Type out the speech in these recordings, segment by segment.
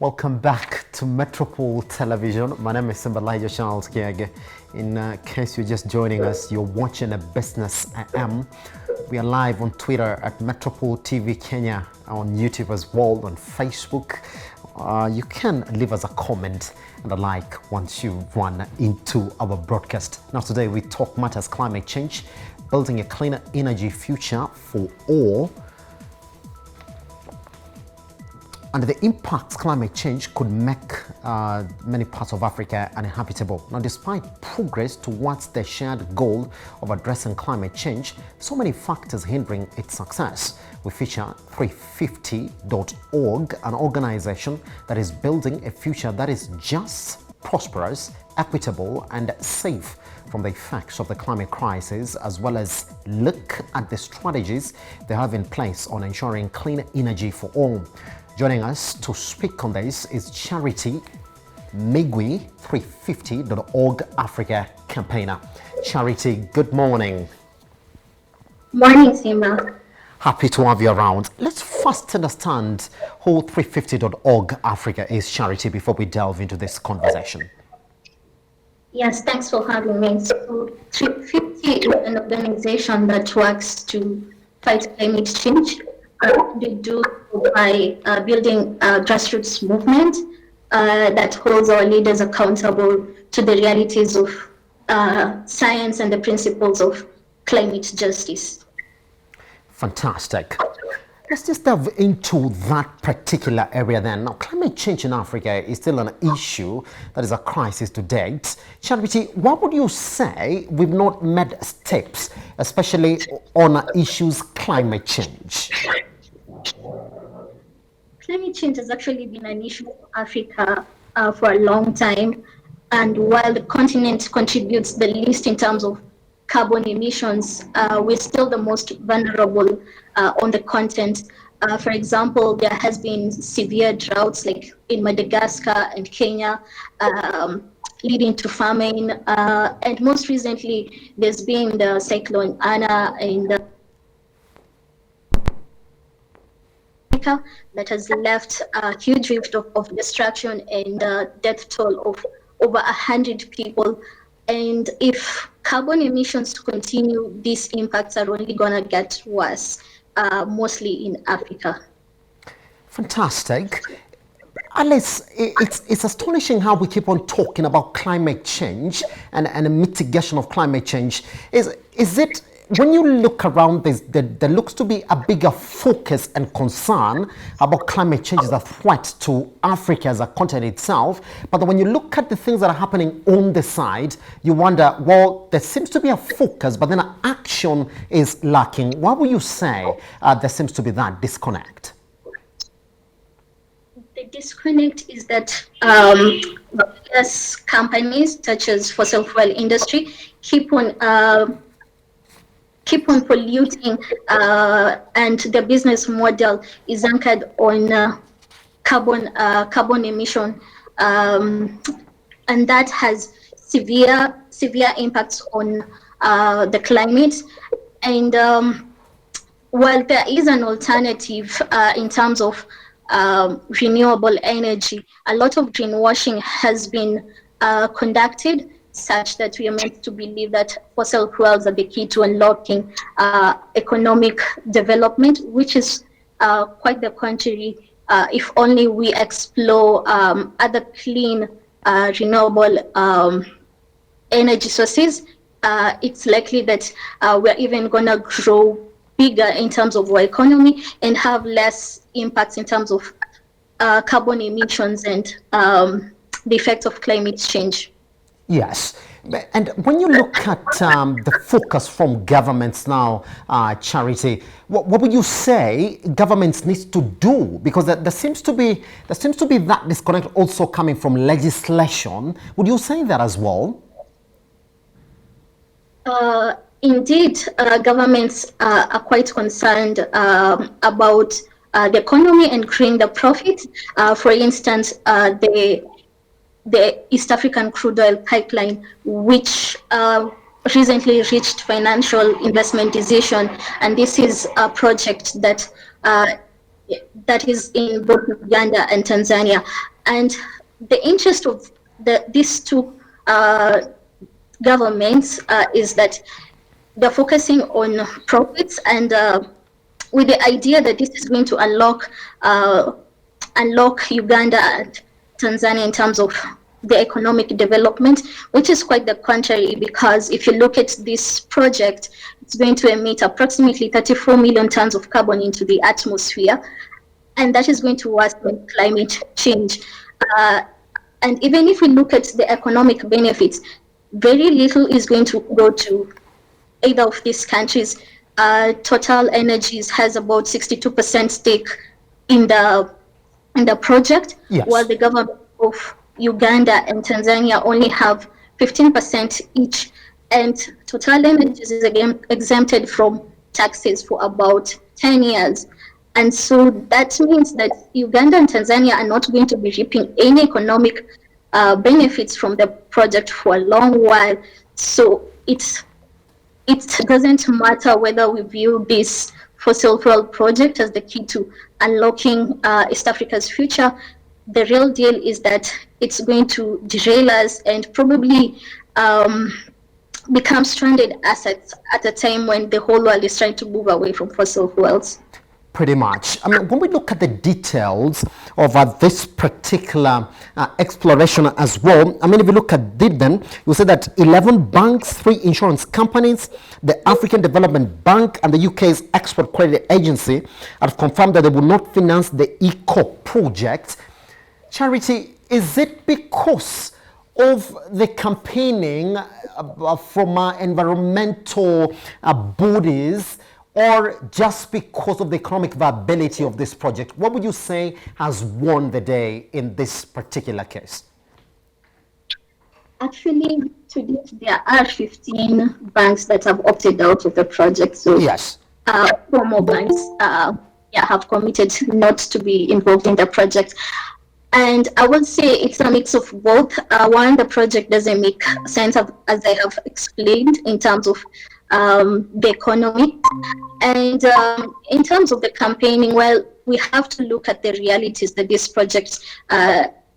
Welcome back to Metropole Television. My name is Simbalaja Charles Kiage. In case you're just joining us, you're watching a Business AM. We are live on Twitter at Metropole TV Kenya, on YouTube as well, on Facebook. You can leave us a comment and a like once you run into our broadcast. Now today we talk matters climate change, building a cleaner energy future for all, and the impacts climate change could make many parts of Africa uninhabitable. Now, despite progress towards the shared goal of addressing climate change, so many factors hindering its success. We feature 350.org, an organization that is building a future that is just, prosperous, equitable, and safe from the effects of the climate crisis, as well as look at the strategies they have in place on ensuring clean energy for all. Joining us to speak on this is Charity Migwi, 350.org Africa campaigner. Charity, good morning. Morning, Simba. Happy to have you around. Let's first understand who 350.org Africa is, Charity, before we delve into this conversation. Yes, thanks for having me. So 350 is an organization that works to fight climate change. They do by building a grassroots movement that holds our leaders accountable to the realities of science and the principles of climate justice. Fantastic. Let's just delve into that particular area then. Now, climate change in Africa is still an issue that is a crisis to date. Charity, what would you say we've not made steps, especially on issues climate change? Climate change has actually been an issue for Africa for a long time. And while the continent contributes the least in terms of carbon emissions, we're still the most vulnerable on the continent. For example, there has been severe droughts like in Madagascar and Kenya, leading to famine. And most recently, there's been the cyclone Anna in the that has left a huge rift of destruction and death toll of over 100 people. And if carbon emissions continue, these impacts are only going to get worse, mostly in Africa. Fantastic. Alice, it's astonishing how we keep on talking about climate change and a mitigation of climate change. Is it, when you look around this, there looks to be a bigger focus and concern about climate change as a threat to Africa as a continent itself. But when you look at the things that are happening on the side, you wonder, well, there seems to be a focus, but then action is lacking. Why would you say there seems to be that disconnect? The disconnect is that yes, companies such as fossil fuel industry keep on polluting, and the business model is anchored on carbon emission, and that has severe impacts on the climate. And while there is an alternative in terms of renewable energy, a lot of greenwashing has been conducted, such that we are meant to believe that fossil fuels are the key to unlocking economic development, which is quite the contrary. If only we explore other clean, renewable energy sources, it's likely that we're even going to grow bigger in terms of our economy and have less impacts in terms of carbon emissions and the effects of climate change. Yes. And when you look at the focus from governments now, Charity, what would you say governments need to do? Because there seems to be that disconnect also coming from legislation. Would you say that as well? Indeed, governments are quite concerned about the economy and growing the profit. For instance, the East African crude oil pipeline, which recently reached financial investment decision, and this is a project that that is in both Uganda and Tanzania. And the interest of these two governments is that they're focusing on profits and with the idea that this is going to unlock Uganda and Tanzania in terms of the economic development, which is quite the contrary, because if you look at this project, it's going to emit approximately 34 million tons of carbon into the atmosphere, and that is going to worsen climate change. And even if we look at the economic benefits, very little is going to go to either of these countries. Total Energies has about 62% stake in the project, Yes. while the government of Uganda and Tanzania only have 15% each. And Total Energies is again exempted from taxes for about 10 years. And so that means that Uganda and Tanzania are not going to be reaping any economic benefits from the project for a long while. So it doesn't matter whether we view this fossil fuel project as the key to unlocking East Africa's future. The real deal is that it's going to derail us and probably become stranded assets at a time when the whole world is trying to move away from fossil fuels. Pretty much. I mean, when we look at the details of this particular exploration as well, I mean, if you look at DIDBEN, you say that 11 banks, 3 insurance companies, the African Development Bank and the UK's Export Credit Agency have confirmed that they will not finance the ECO project. Charity, is it because of the campaigning from environmental bodies, or just because of the economic viability of this project? What would you say has won the day in this particular case? Actually, to date, there are 15 banks that have opted out of the project. So yes, 4 more banks have committed not to be involved in the project. And I would say it's a mix of both. One, the project doesn't make sense, as I have explained, in terms of the economy. And in terms of the campaigning, well, we have to look at the realities that this project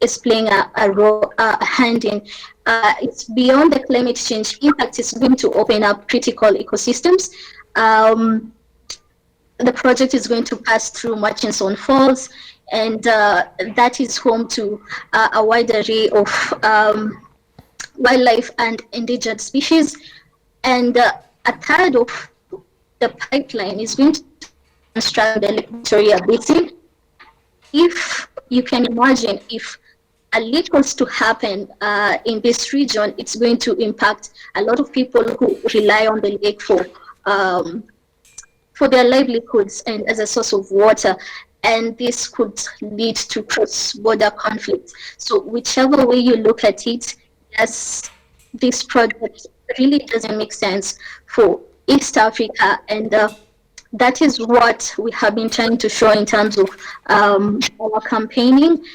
is playing a hand in. It's beyond the climate change impact. It's going to open up critical ecosystems. The project is going to pass through Murchison Falls, and that is home to a wide array of wildlife and endangered species. And a third of the pipeline is going to construct the Lake Victoria Basin. If you can imagine, if a leak was to happen in this region, it's going to impact a lot of people who rely on the lake for their livelihoods and as a source of water. And this could lead to cross-border conflicts. So whichever way you look at it, yes, this project really doesn't make sense for East Africa, and that is what we have been trying to show in terms of our campaigning,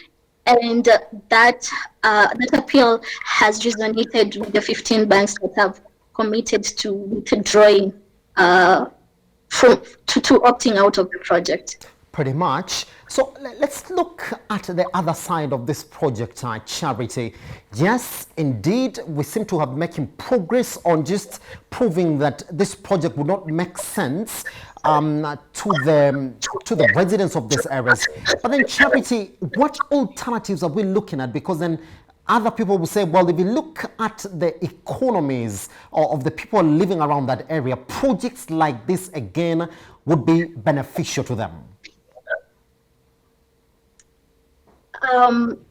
and that appeal has resonated with the 15 banks that have committed to withdrawing to opting out of the project. Pretty much. So let's look at the other side of this project, Charity. Yes, indeed, we seem to have making progress on just proving that this project would not make sense to the residents of these areas. But then, Charity, what alternatives are we looking at? Because then other people will say, well, if you look at the economies of the people living around that area, projects like this again would be beneficial to them.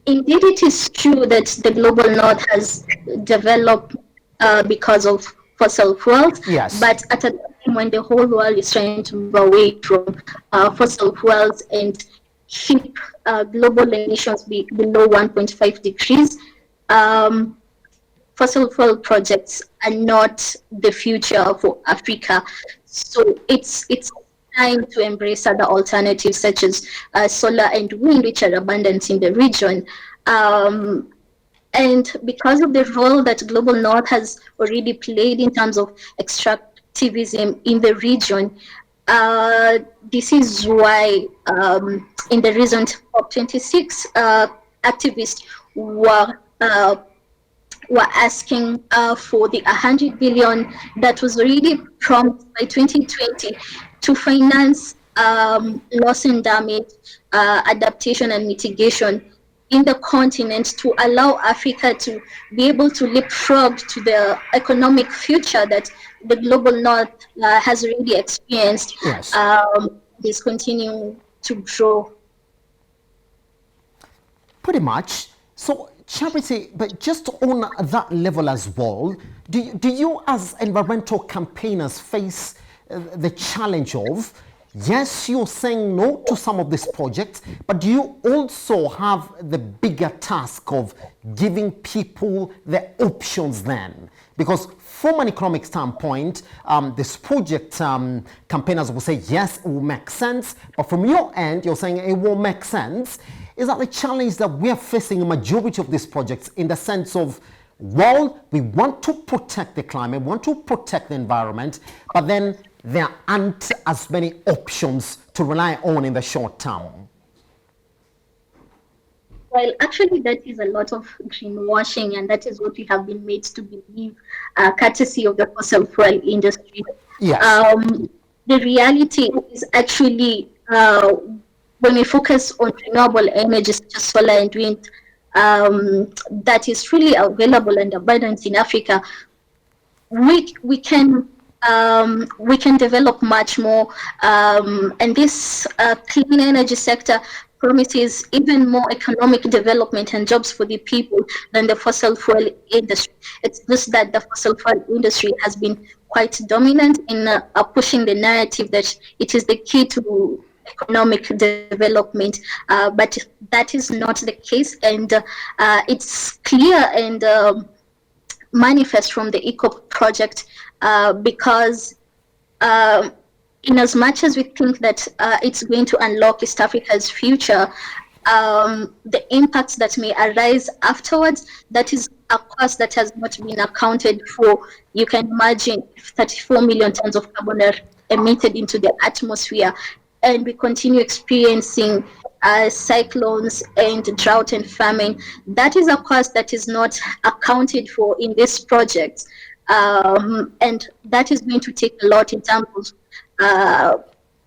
Indeed, it is true that the global north has developed because of fossil fuels. Yes. But at a time when the whole world is trying to move away from fossil fuels and keep global emissions below 1.5 degrees, fossil fuel projects are not the future for Africa. So it's time to embrace other alternatives such as solar and wind, which are abundant in the region. And because of the role that Global North has already played in terms of extractivism in the region, This is why in the recent COP26, activists were asking for the 100 billion that was already promised by 2020 to finance loss and damage, adaptation and mitigation in the continent, to allow Africa to be able to leapfrog to the economic future that the global north has already experienced. Yes. Is continuing to grow. Pretty much. So, Charity, but just on that level as well, do you as environmental campaigners face the challenge of, yes, you're saying no to some of these projects, but do you also have the bigger task of giving people the options then? Because from an economic standpoint, this project campaigners will say, yes, it will make sense, but from your end, you're saying it won't make sense. Is that the challenge that we are facing a majority of these projects, in the sense of, well, we want to protect the climate, we want to protect the environment, but then there aren't as many options to rely on in the short term? Well, actually, that is a lot of greenwashing, and that is what we have been made to believe, courtesy of the fossil fuel industry. Yes. The reality is actually, when we focus on renewable energy such as solar and wind, that is freely available and abundant in Africa, we can develop much more, and this clean energy sector promises even more economic development and jobs for the people than the fossil fuel industry. It's just that the fossil fuel industry has been quite dominant in pushing the narrative that it is the key to economic development, but that is not the case, and it's clear and manifest from the ECO project, because in as much as we think that it's going to unlock East Africa's future, the impacts that may arise afterwards, that is a cost that has not been accounted for. You can imagine 34 million tons of carbon are emitted into the atmosphere, and we continue experiencing cyclones and drought and famine. That is a cost that is not accounted for in this project, and that is going to take a lot in terms of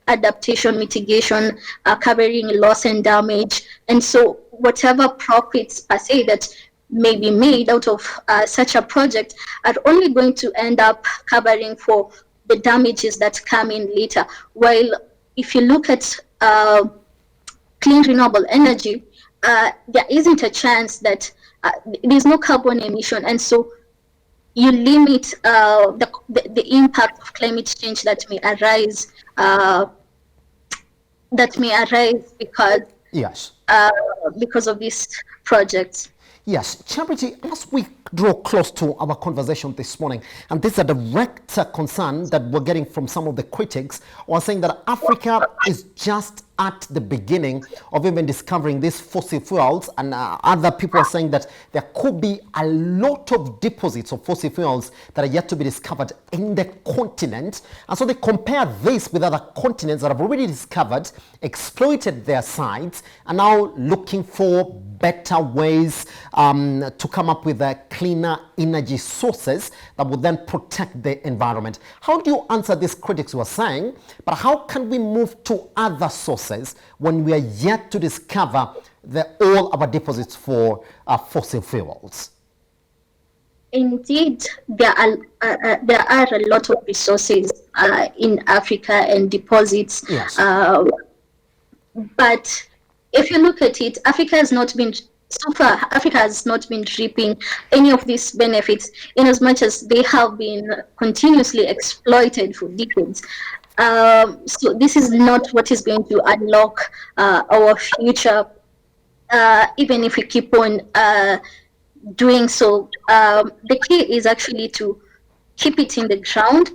adaptation, mitigation, covering loss and damage. And so whatever profits per se that may be made out of such a project are only going to end up covering for the damages that come in later. While if you look at clean renewable energy, there isn't a chance that there's no carbon emission, and so you limit the impact of climate change that may arise. Because yes, because of these projects. Yes, Charity, as we draw close to our conversation this morning, and this is a direct concern that we're getting from some of the critics, who are saying that Africa is just at the beginning of even discovering these fossil fuels, and other people are saying that there could be a lot of deposits of fossil fuels that are yet to be discovered in the continent. And so they compare this with other continents that have already discovered, exploited their sites, and now looking for better ways to come up with cleaner energy sources that would then protect the environment. How do you answer these critics who are saying, but how can we move to other sources when we are yet to discover all our deposits for fossil fuels? Indeed, there are a lot of resources in Africa and deposits. Yes. But if you look at it, Africa has not been reaping any of these benefits, in as much as they have been continuously exploited for decades. So this is not what is going to unlock our future, even if we keep on doing so. The key is actually to keep it in the ground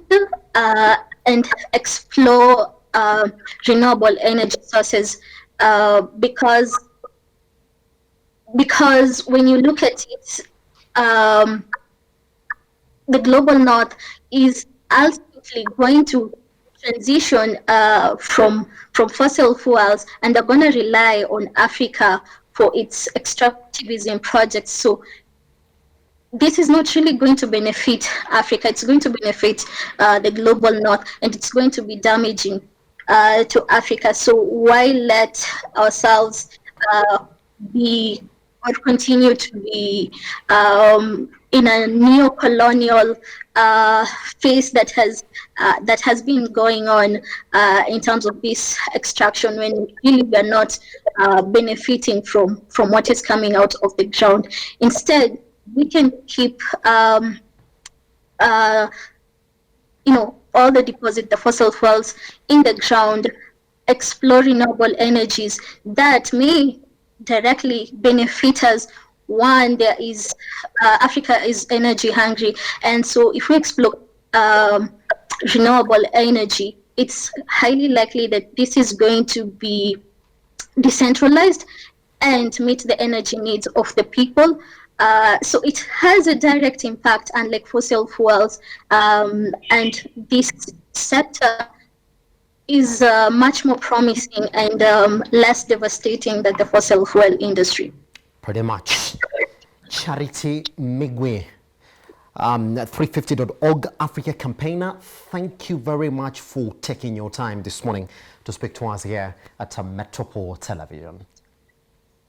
and explore renewable energy sources, because when you look at it, the global north is ultimately going to transition from fossil fuels, and they're going to rely on Africa for its extractivism projects. So this is not really going to benefit Africa. It's going to benefit the global north, and it's going to be damaging to Africa. So why let ourselves be or continue to be in a neo-colonial phase that has been going on in terms of this extraction, when really we are not benefiting from what is coming out of the ground. Instead, we can keep all the deposit, the fossil fuels in the ground, explore renewable energies that may directly benefit us. One, there is Africa is energy hungry, and so if we explore renewable energy, it's highly likely that this is going to be decentralized and meet the energy needs of the people. So it has a direct impact, unlike fossil fuels, and this sector is much more promising and less devastating than the fossil fuel industry. Pretty much. Charity Migwe, 350.org Africa campaigner, thank you very much for taking your time this morning to speak to us here at Metropole Television.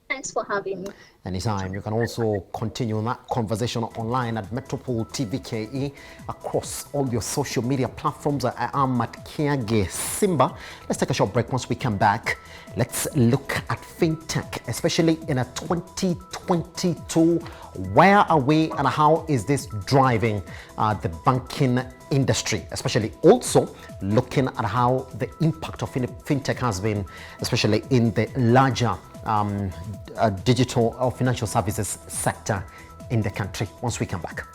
Thanks for having me. Anytime. You can also continue that conversation online at Metropole TV KE across all your social media platforms. I am at Kiage Simba. Let's take a short break. Once we come back, let's look at fintech, especially in a 2022. Where are we and how is this driving the banking industry, especially also looking at how the impact of fintech has been, especially in the larger digital or financial services sector in the country, once we come back.